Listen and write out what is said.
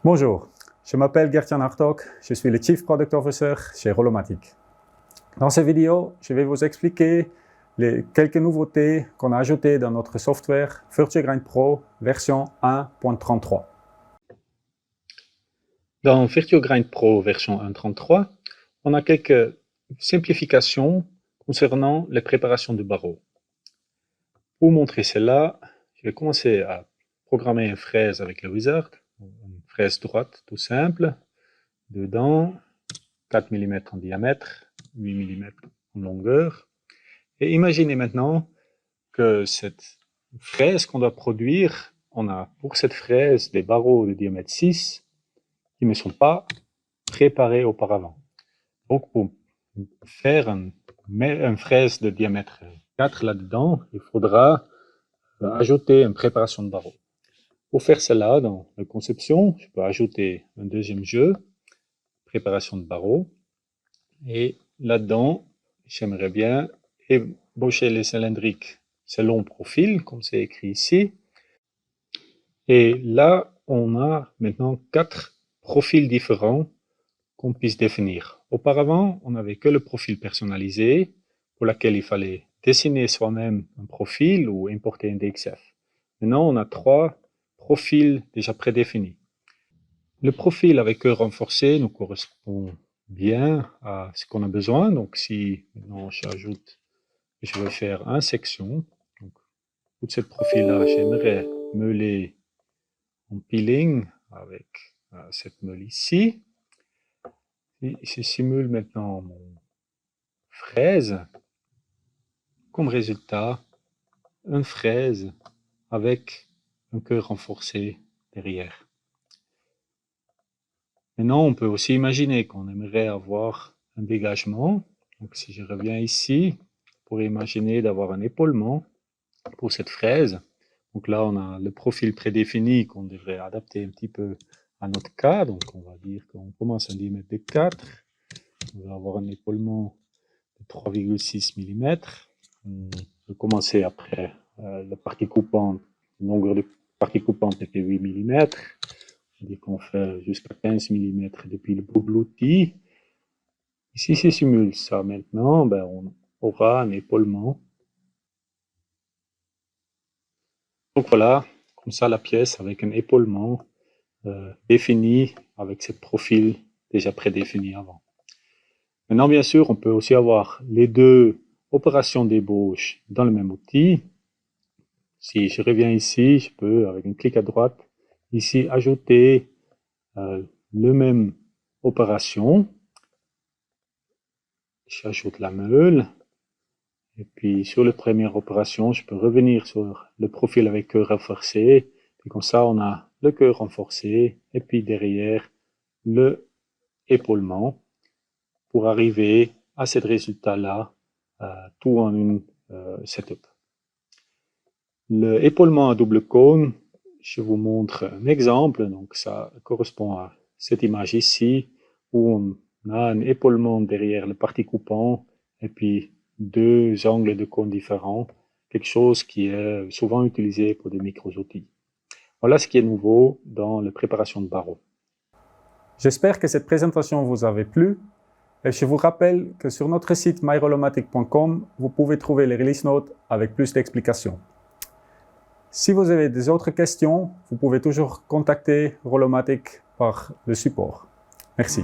Bonjour, je m'appelle Gert-Jan Hartog, je suis le Chief Product Officer chez Rolomatic. Dans cette vidéo, je vais vous expliquer quelques nouveautés qu'on a ajoutées dans notre software VirtuoGrind Pro version 1.33. Dans VirtuoGrind Pro version 1.33, on a quelques simplifications concernant les préparations de barreaux. Pour vous montrer cela, je vais commencer à programmer une fraise avec le wizard, une fraise droite tout simple, dedans 4 mm en diamètre, 8 mm en longueur. Et imaginez maintenant que cette fraise qu'on doit produire, on a pour cette fraise des barreaux de diamètre 6 qui ne sont pas préparés auparavant. Donc pour faire une fraise de diamètre 4 là-dedans, il faudra ajouter une préparation de barreaux. Pour faire cela, dans la conception, je peux ajouter un deuxième jeu, préparation de barreaux. Et là-dedans, j'aimerais bien ébaucher les cylindriques selon profil, comme c'est écrit ici. Et là, on a maintenant 4 profils différents qu'on puisse définir. Auparavant, on n'avait que le profil personnalisé, pour lequel il fallait dessiner soi-même un profil ou importer un DXF. Maintenant, on a 3 profils déjà prédéfinis. Le profil avec cœur renforcé nous correspond bien à ce qu'on a besoin. Donc, si maintenant j'ajoute, je veux faire une section, donc tout ce profil-là, j'aimerais meuler en peeling avec cette meule ici. Et je simule maintenant mon fraise. Comme résultat, une fraise avec un cœur renforcé derrière. Maintenant, on peut aussi imaginer qu'on aimerait avoir un dégagement. Donc, si je reviens ici, on pourrait imaginer d'avoir un épaulement pour cette fraise. Donc là, on a le profil prédéfini qu'on devrait adapter un petit peu à notre cas. Donc, on va dire qu'on commence à 10 mètres de 4. On va avoir un épaulement de 3,6 mm. On peut commencer après la partie coupante. La longueur de partie coupante était 8 mm. C'est-à-dire qu'on fait jusqu'à 15 mm depuis le bout de l'outil. Ici, si je simule ça maintenant, on aura un épaulement. Donc voilà, comme ça la pièce avec un épaulement défini avec ce profil déjà prédéfini avant. Maintenant, bien sûr, on peut aussi avoir les deux opérations d'ébauche dans le même outil. Si je reviens ici, je peux, avec un clic à droite, ici, ajouter le même opération. J'ajoute la meule. Et puis, sur la première opération, je peux revenir sur le profil avec cœur renforcé. Et comme ça, on a le cœur renforcé. Et puis, derrière, le épaulement pour arriver à ce résultat-là, tout en une setup. Le épaulement à double cône, je vous montre un exemple. Donc, ça correspond à cette image ici, où on a un épaulement derrière le parti coupant, et puis 2 angles de cône différents, quelque chose qui est souvent utilisé pour des micro-outils. Voilà ce qui est nouveau dans la préparation de barreaux. J'espère que cette présentation vous avait plu. Et je vous rappelle que sur notre site myrolomatic.com, vous pouvez trouver les release notes avec plus d'explications. Si vous avez des autres questions, vous pouvez toujours contacter Rolomatic par le support. Merci.